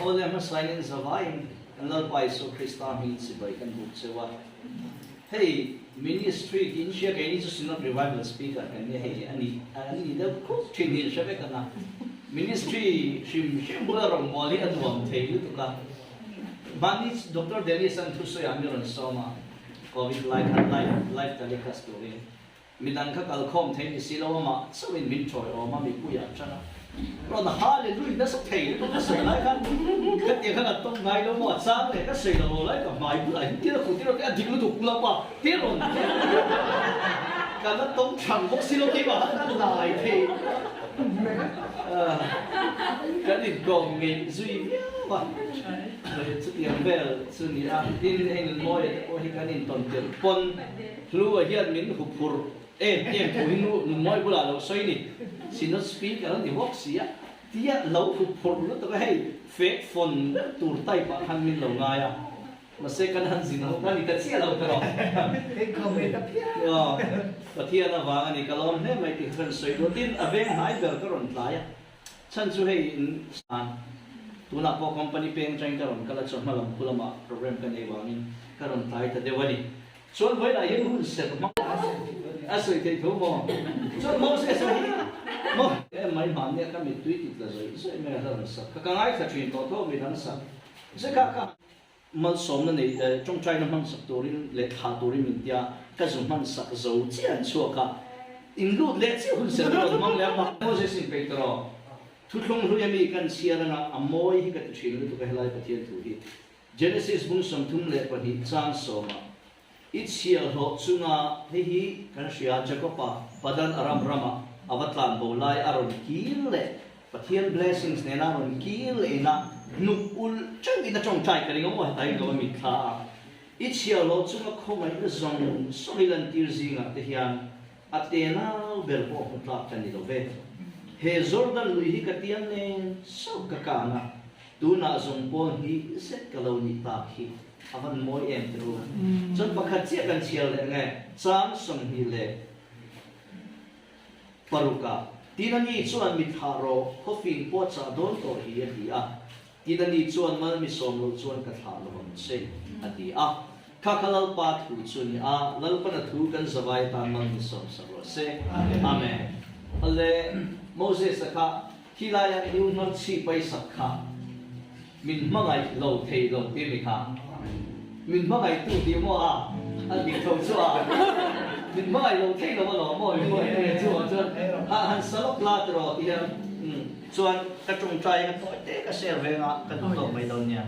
ole ma sign in zavain an lal pai so Krista mi si bai kan book sewa hey ministry in share ke ni so not revival speaker kan ne hey ani da ko chin shabe kana ministry shim bula rom moli adwam thei lu ka bani Dr. Dennis and Thuso Yamiron Soma COVID life talika story midang ka kalkhom thei ni silawama so in min choi o ma mi puya chana rồi là hallelujah nó sắp thầy nó sấy lại kan cái tiếng là tông ngay nó mọt sang này nó sấy là rồi lại cả mày lại tiếc là cũng tiếc là cái anh nó thuộc lắm mà tiếc rồi cả nó tông chẳng bốc xí lô kia mà nó lại thì cái gì gồng nghề duy mà rồi sự tiền về sự gì à tin hay là nói ôi cái gì tồn tiền pon lu ở hiện mình hụt hụt em phụ huynh nói bữa là xoay đi xin nó speak cái thì học gì á tia lâu hụt hụt nó tao hay fake phone tụt tay bạn hàng mình lâu ngày à mà sẽ cần hàng gì nó cái gì ta chia lâu thôi cái không biết đó Pathiana vàng anh cái lon này mấy cái phần xoay đầu tiên ở bên hai bên cái rồng lại chân chú hay san tu nak po company peng train cái rồng cái là chọn mà làm kulama program cái này vàng cái rồng lại ta đều vậy chọn với lại những hun set mà asoi thì thú mò chọn mò sẽ sao mò em mấy màn này cái mình tweet là rồi sẽ mấy cái rồng sắc cái ngay cái chuyện đó thôi mình làm sắc sẽ cáiมันสมนั่นเองจงใจน้ำมันสักตัวนี้เล็กหาตัวนี้มันเดียก็จะมันสักโซ่เจียนชัวร์อินรูดเล็กที่คุณเสด็จมันแล้วมันโมเสสินเปตรอทุกลงรู้ยังมีการเชียร์นะอโมยที่กันชิลตุกเฮลัยปฏิยันทุฮีเจเนซิสบุญสมทุ่มเล็กปฏิจานสมาอิเชียร์หกสุงาที่ฮีกันเชียร์จักรปะปัดันอารามรามาอวตารโบไลอารมกิลเล่ปฏิยัน blessings เนี่ยนะอารมกิลเล่นะนุอุลจังอินทร์จงใจกันยังว่าไทยเราไม่ท่าอิเชียร์เราจุงก็ไม่ได้ส่งสุริลันติรซิงอ่ะที่ยังอัตเตนาเบลโปหุ่นลักกันนี่เราเวเฮจอร์ดันลุยฮิกติยันเนี่ยสุกกานะดูน่าส่งปนฮิเสกกะลานิตาฮิอาวันมวยเอ็มตรูจนประคัตเจียกันเชียร์เลยไงจานส่งฮิเลปารุกาทีนั้นนี่ส่วนมิทาโรเขาฟินปวดสะโดนตัวฮิฮิอ่ะที่นั่นนี่ชวนมันมีสมรสชวนกระถางลงเช่นอดีอ่ะข้าขลังปาถูชวนอ่ะลัลปนัทูกันสบายตามมันมีสมสรสเช่อาเมนอะไรโมเสสค่ะที่ลายันยูนัดชีไปสักค่ะมินมาไงเราเทเราเตมิค่ะมินมาไงตู้เดียวมั่วอ่ะอันนี้เขาชัวมินมาไงเราเทเรามาหล่อมั่วมั่วชัวจนหันสลับลาตรอที่นั่นส่วนกระจงใจกันตัวเด็กก็เสียเวลากันตัวไม่โดนเนี่ย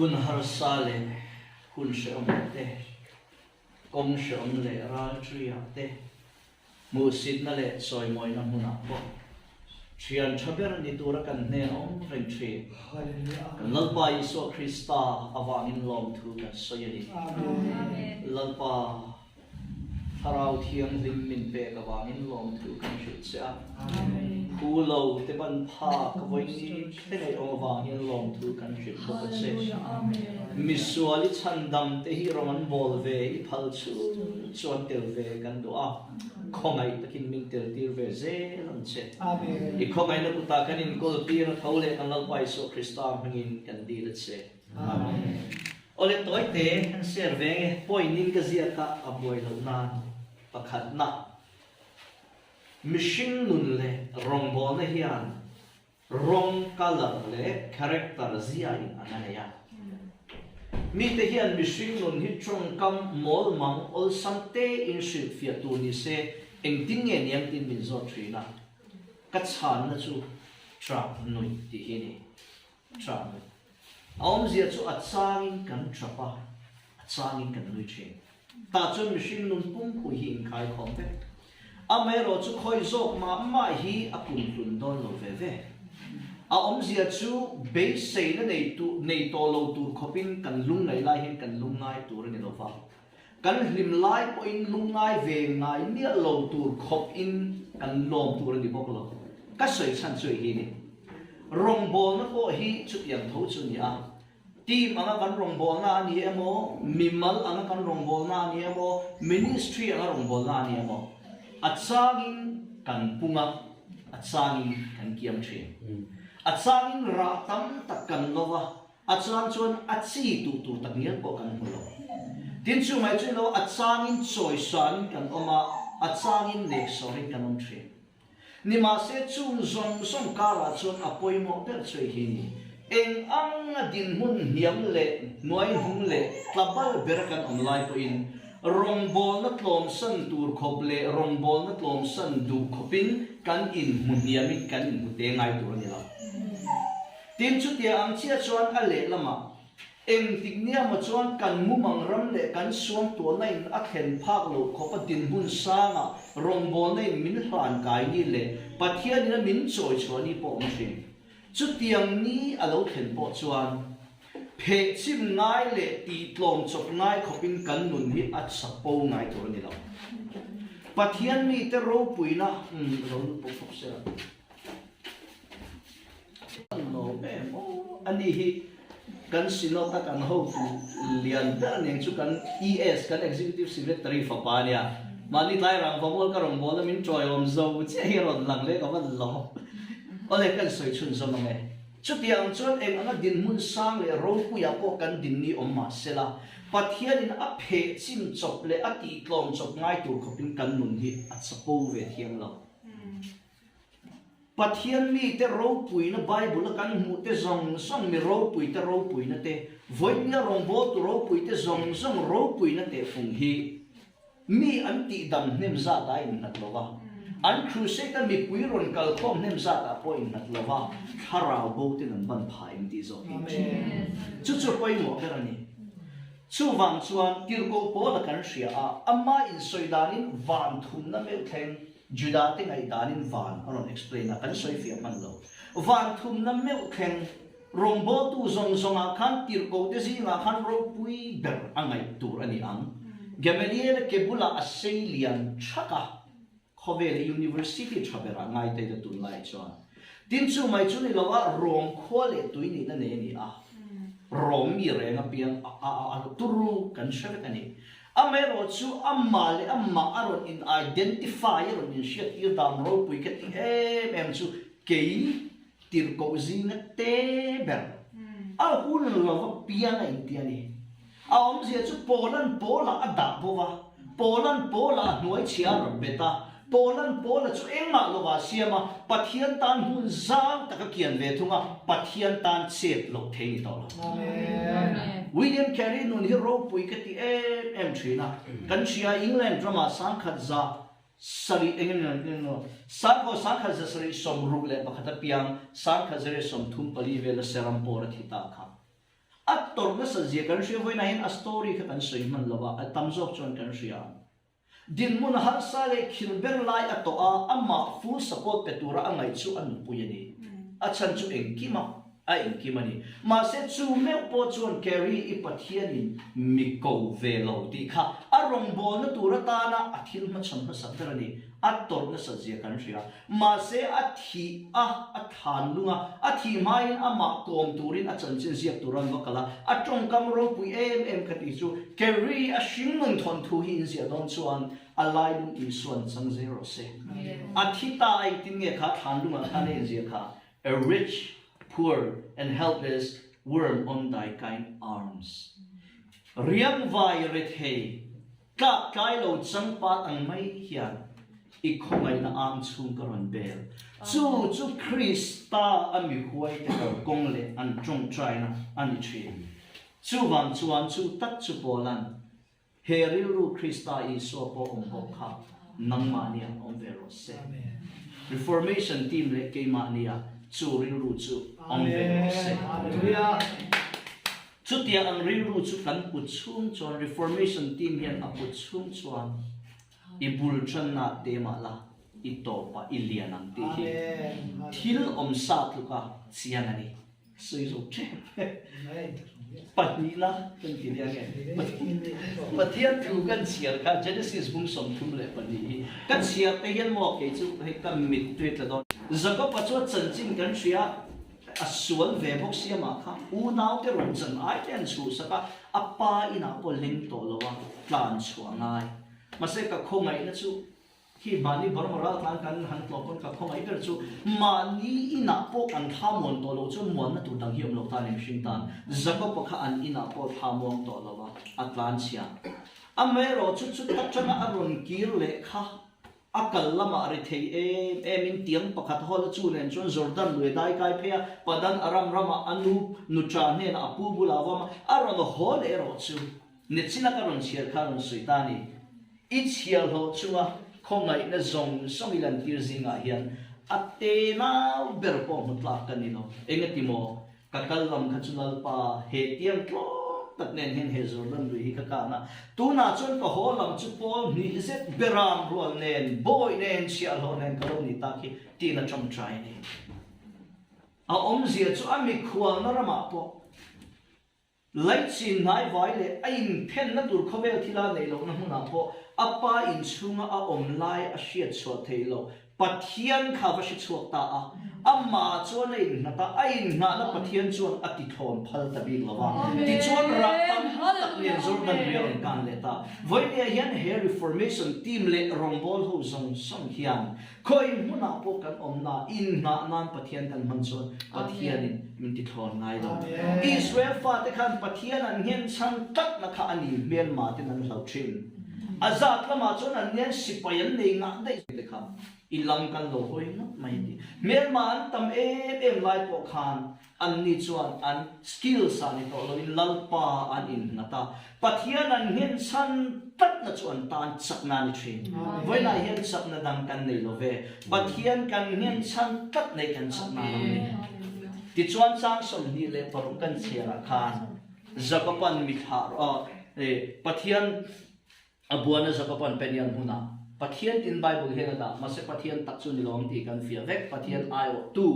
hun har sale hun se te kong se le ral tria te mu sit na le soi moi na huna po chian chaber ni tura kan ne ong reng tri kan lalpa iso Krista awangin lom thu kan soyani lalpa harau thiang lim min pe awangin lom thu kan shit sia hu lo te ban pha ka voi ni te nei awangin lom thu kan shit ko ka se misuali chandam te hi roman bol ve i phal chu chuan tel ve kan do a khongai takin ming tel tir ve ze lam che i khongai na kuta kan in kol tir thole kan lal pai so Krista hangin kan di le che amen ole toy te kan ser ve poinin ka zia ka aboi lo na pakhat na mishing nun le rong bol na hian rong color le character zia in anaya mi te hian mishing nun hi trong kam mol mang ol sante in shil fia tu ni se eng tin nge niam tin min zo thina ka chan na chu tra noi ti hi ni tra aum zia chu achang kan trapa achang kan lui che ta chu mishing nun pum pu hi in khai khom ve amero chu khoi zok ma hi apum tun don lo ve ve a om zia chu be sei na nei to lo tur khopin kan lung nei lai hin kan lung ngai tur ni lo fa kan lim lai po in lung ngai ve ngai nia lo tur khop in kan lom tur ni bok lo ka soi chan soi hi ni rong bol na ko hi chu yang tho chu ni a team anga kan rong bol na ni emo mimal anga kan rong bol na ni emo ministry anga rong bol na ni emo atsangin kan punga atsangin kan kiam thrin atsangin ra tam tak kan lova atsang chuan achi tu tak nian po kan hulo tin chu mai chu lo atsangin choi san kan oma atsangin nek sorin kan om thrin ni ma se chung zong song kara chuan apoi mo per choi hi ni eng ang din mun hiam le noi hung le tlabal ber kan online po in rong bol na tlom san tur khop le rong bol na tlom san du khopin kan in muniamin kan in te ngai tur ni la tin chu tia ang chia chuan a le lama eng tiknia ma chuan kan mumang ram le kan suam to na in a khen phak lo khopa din bun sanga rong bol na min hlan kai ni le pathian na min choi choni po ma thing chu tiang ni a lo khen po chuan phe chim ngai le ti tlom chok ngai khopin kan nun hi at sapo ngai tur ni lo pathian mi te ro puina ro po phok se no emo ani hi kan sinota kan ho tu lian da neng chu kan ES kan executive secretary fa pa nia mani lai rang famol ka rong bol min choi om zo che hi ron lang le ka man lo ole kan soi chun zo nge chu tiang chuan eng anga din mun sang le ro pu ya po kan din ni om ma sela pathian in a phe chim chop le a ti tlom chop ngai tur khopin kan nun hi at sapo ve thiam lo pathian mi te ro pui na bible kan mu te zong song mi ro pui na te voinya rong bo tu ro pui te zong song ro pui na te phung hi mi an ti dam nem za ta in nat lova an crusade mi pui ron kal khom nem za ta po in nat lova harau bo te nan ban pha in ti zo chu chu poi mo berani chu wang chuan tir ko po la kan ria a amma in soidanin van thum na me theng Judah te ngai danin van aron explain na kan soi fia man lo van thum na me kheng rombo tu zong zong a khan tir ko te zi nga khan ro pui ber angai tur ani ang Gamaliel kebula Australian chaka khovel university chabera ngai te da tun lai chuan tin chu mai chu ni lawa rom khole tuini na ne ni a rom mi re nga piang a turu kan shave ani amero chu amale amma aron in identify aron in shit ir dam ro pui ke ti em chu kei tir ko zina te ber a hun lo piang ai ti ani a om zia chu pola ada bova pola noi chia ro beta pola chu engma lo wa siama pathian tan hun zang taka kian ve thunga pathian tan chep lo thei to amen William Carey nun hi ro pui ke ti em thina kan chia England drama sang khat za sari engin no sang khat za sari som ru le pakhata piang sang khat zare som thum pali ve la seram por thi ta kha Ator na sa zia kan siya voy na hin a story ka kan soi man lawa at tamzok chon kan siya din mo na har sale khilber lai atoa amma full support petura angai chu an puyani achan chu engkima a engkimani ma se chu me po chon carry I Pathianin miko velo ti kha arong bol na tura tana athil ma cham na satarani ator na sa zia kan siya ma se athi athan lunga athi mai ama kom turin achan chen zia turan wakala atong kam ro pui em khati chu carry a shingmun thon thu hi in zia don chuan alai lung in suan sang zero se athita ai tin nge kha than lunga thane zia kha a rich poor and helpless worm on thy kind arms riang vai ret hei ka kai lo chang pat ang mai hian ikhomai na am chung karon bel chu Krista ami huai te kong le an trong trai na ani thin chu wang chuan chu tak chu polan heril ru Krista I so po ong bo kha nang ma nia om vero se reformation team le ke ma nia chu ril ru chu om vero se chu tia ang ril ru chu kan put chung chon reformation team hian a put chung chuan ibul chan na tema la ito pa ilianang ti hi thil om sa tuka sianani suizo che pani la kan ti ya ge pathian thu kan siar ka Genesis bung som thum le pani hi kan siar te hian mo ke chu he kan mit twe tla don zaka pa chu chan chin kan ria asual ve bok sia ma kha u nau te ron chan ai ten chu saka apa ina po ling to lo wa plan chuangai masih ka khongai na chu hi mani barmara tlan kan han tlopon ka khongai ber chu mani ina po kan thamon to lo chu mon na tu dang hiam lo ta ning sing tan zako po kha an ina po thamon to lo wa atlan sia amero chu tak chana aron kir le kha akal lama ri thei in tiang pakhat hol chu len chon Jordan lui dai kai phia padan aram rama anu nutra ne na apu bulawa aron hol ero chu nechina karon siar kharon suitani ichial ho chunga khongai na zong songilan tirzinga hian atena berpo mutla kanino engatimo kakallam khachunal pa hetiam tlo tatnen hen hezordan lui kakana tuna chon ka holam chu pol ni zet beram rol nen boy nen chial ho nen kaloni taki tina chom trai ni a omzia chu ami khual na rama po Laichin nai vai le ain pen na dur khovel thila nei lo na huna po apa in chunga a omlai a shiat chho theilo pathian kha va shi chuak ta a amma chuan nei na ta ain na na pathian chuan ati thon phal ta bi lawa ti chuan ra tam tak ne Jordan rial kan le ta voi ne hian he reformation team le rongbol ho zong song hian khoi huna po kan omna in na nan pathian kan man chuan pathian in min ti thon ngai lo Israel fa te khan pathian an hian chang tak na kha ani Myanmar te nan hlau thin azat lama chuan an hian sipayan nei nga dei te kha ilang kan lo hoi na mai ti Myanmar tam em lai po khan an ni chuan an skills an to lo in lalpa an in nata pathian an hian chan tak na chuan tan chakna ni thin voi na hian chakna dang kan nei lo ve pathian kan hian chan tak nei kan chakna lo ni ti chuan chang som ni le parum kan chera khan zakapan mithar pathian abuana zakapan penyan huna pathian in Bible hena da mase pathian takchu ni long ti kan fia vek pathian ayo tu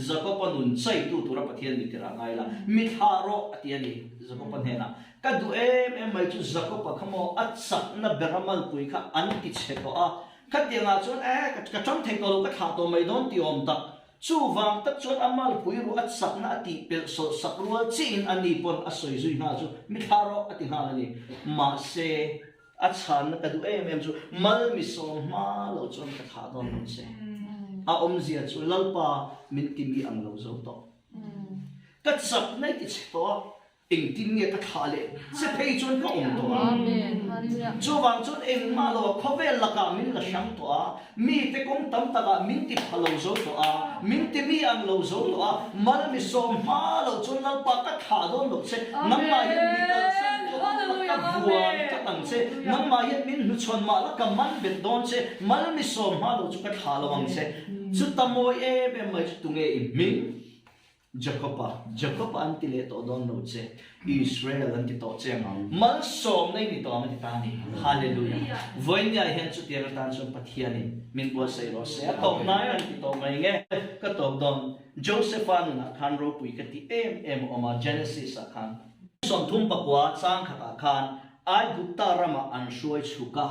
zakapan un chai tu tura pathian ni tira ngai la mitharo atiani zakapan hena kadu em mai chu zakapa khamo atsak na beramal pui kha an ti cheto a khatinga chun ka chom thei to ka tha to mai don ti om tak chu wang tak chon amal pui ru atsak na ati pel so sakrual chin ani pon asoi zui na chu mitharo ati ha ni ma se achan kadu em chu mal mi so ma lo chon ka tha don se a omzia chu lalpa min ti mi ang lo zo to ka chak nai ti cheto eng tin nge ka thale se phei chon ka om to amen chu wang chon eng ma lo khovel laka min la shang to a mi te kong tam ta ga min ti phalo zo to a min ti mi ang lo zo to a mal mi so ma lo chon na pa ka tha don lo se nam ma yen mi ka san to ka buan ka tang se nam ma yen min nu chon ma la ka man bet don se mal mi so ma lo chu ka tha lo wang se chu tamoi mai tu nge i min Jacob an ti le to don no che Israel an ti to che mal som nei ni to ma ti tani hallelujah voinya hian chu tiang tan som pathiani min bo sei ro se to nai an ti to mai nge ka to don Joseph an na khan ro pui ka ti em oma Genesis a khan som thum pa kwa chang kha khan ai gupta rama an shuai chuka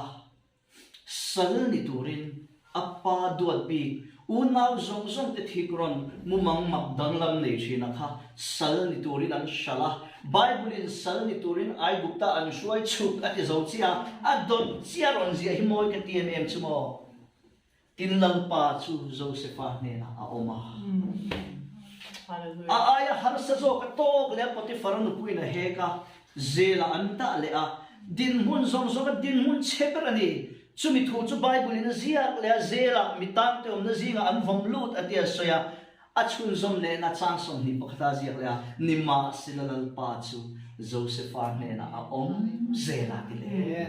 sal ni turin apa duat bi unaw zong te thikron mumang magdang lam nei china kha sal ni turin an shala Bible in sal ni turin ai gupta an shuai chuk ati zo chia adon chia ron zia hi moi ka tmm chumo tin lang pa chu Joseph ne na a oma aya har sa zo ka to le Potiphar nu puina he ka zela anta le a din mun zong ka din mun cheperani chumi thu chu Bible in zia le zela mitang te na zinga an vom lut atia soya achun zom le na chang som ni pakha zia le nima silalal pa chu Joseph ne na a zela ki le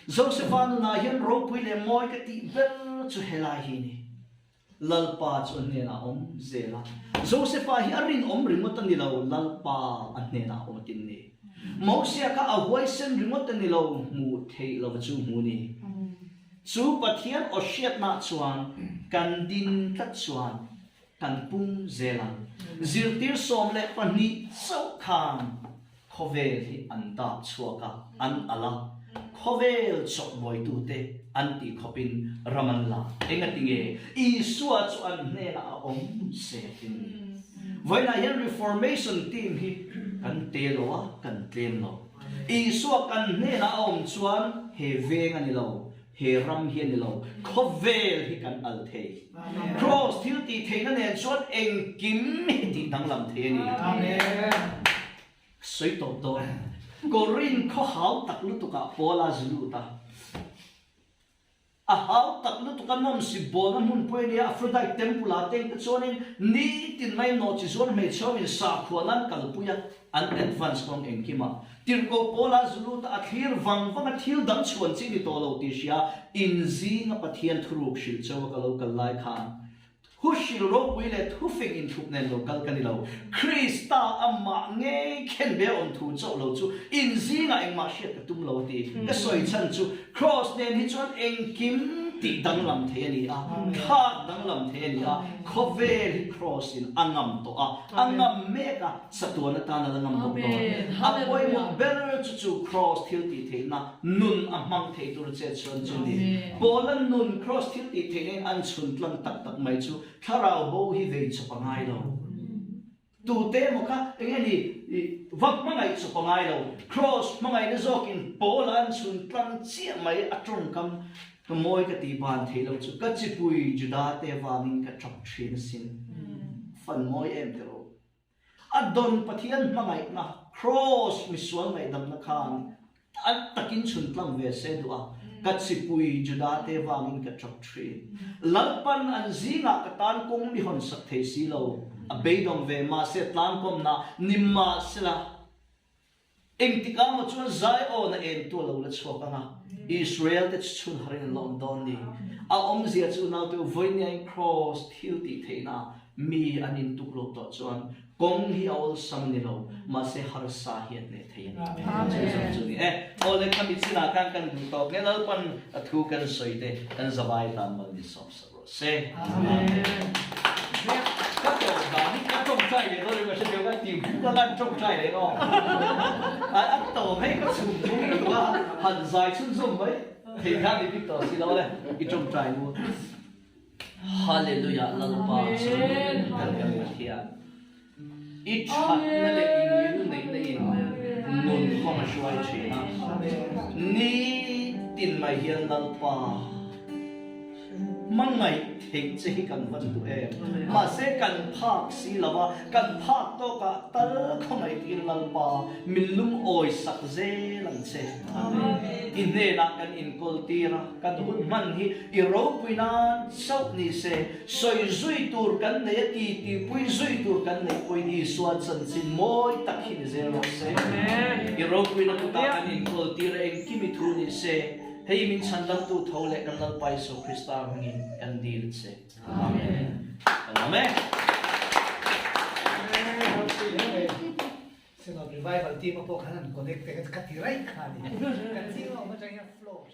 Joseph na hian ro pui le moi ka ti bel chu hela hi ni lalpa chu ne na zela Joseph hi arin ringot ni lo lalpa an ne na tin ni Mosia ka awai sen ringot ni lo mu thei lo chu mu ni chu pathian oshiat na chuan kan din ta chuan kan pung zelang zirtir som le pani so khan khovel hi anta chuaka an ala khovel chok boy tu te anti khopin ramanla engatinge isua chuan ne na se tin voina yan reformation team hi kan teloa kan tlemlo isua kan ne na chuan he veng ani lo he ram hian lo khovel hi kan al the cross thil ti theina ne chot eng kim ti dang lam the ni amen soi to do korin kho hau tak lu tu ka pola zulu ta a hau tak lu tu ka nom si bol mun poi ni Aphrodite temple a teng chonin ni tin mai no chi zon me chawin sa khualan kal puya an advance kong eng kima tirko pola zulu ta akhir wang thil dam chuan chi ni to lo ti sia in zinga pathian thruk shil chaw ka lo kal lai khan hu shil ro pui le thu fing in thup nen lo kal kani lo Krista amma nge khen be on thu chaw lo chu in zinga eng ma shet ka tum lo ti ka soi chan chu cross nen hi chuan eng kim ti dang lam the ni a kha dang lam the ni a khovel cross in angam to a angam meka satuna ta na ngam do apoi mo better chu cross thil ti the na nun amang the tur che chon chu ni bolan nun cross thil ti the ne an chun tlang tak tak mai chu tharau bo hi ve chu pangai lo tu te mo kha engeni vak mangai chu pangai lo cross mangai na zokin bolan chun tlang chi mai atong kam moi ka ti ban thei lo chu ka chi pui juda te wangin ka chok thin sin fan moi em te ro adon pathian mangai na cross miswal mai dam na khan at takin chun tlam ve se du a ka chi pui juda te wangin ka chok thin lalpan an zinga ka tan kong mi hon sak thei si lo a Beidawngte ma se tlan kom na nimma sila eng tika mo chuan zai o na en tu lo la chhoka na Israel te chun harin London ni a zia chu na tu voinia cross thil ti theina mi anin tuklo to chuan kong hi awol sam ni lo ma se har sa hiat ne thein amen chu ni ole kami china kan du to ne lal pan athu kan soite kan zabai tam mal ni som sa se amen các cậu bán các trông trai để thôi mà sẽ điều các tìm các bạn trông trai đấy đó ăn tàu hay các sùng chúng được quá hẳn dài xuân dùng ấy thì khác thì biết tàu gì đó đây cái trông trai luôn hallelujah lalpa cần cần thiệt ít thật nó để in này này nun không mà xoay chuyện ni tin mày hiền lalpa mang ngày thịnh chỉ cần vận tụ em mà sẽ cần phạt xí là ba cần phạt to cả tớ không ai tin lần ba mình lung oi sắc dễ lần xe in này là cần in col tira cần hút man hi Europe na sốc ni xe soi duy tour cần này ti pui duy tour cần này pui đi suat chân xin môi tắc hi dễ lần xe Europe na chúng ta cần in col tira em kimi thu ni xe hey min chandam tu thole kan dal pai so Krista hangin kan dil se amen amen team of Pokanan connect, connect right, can see how much I have flow.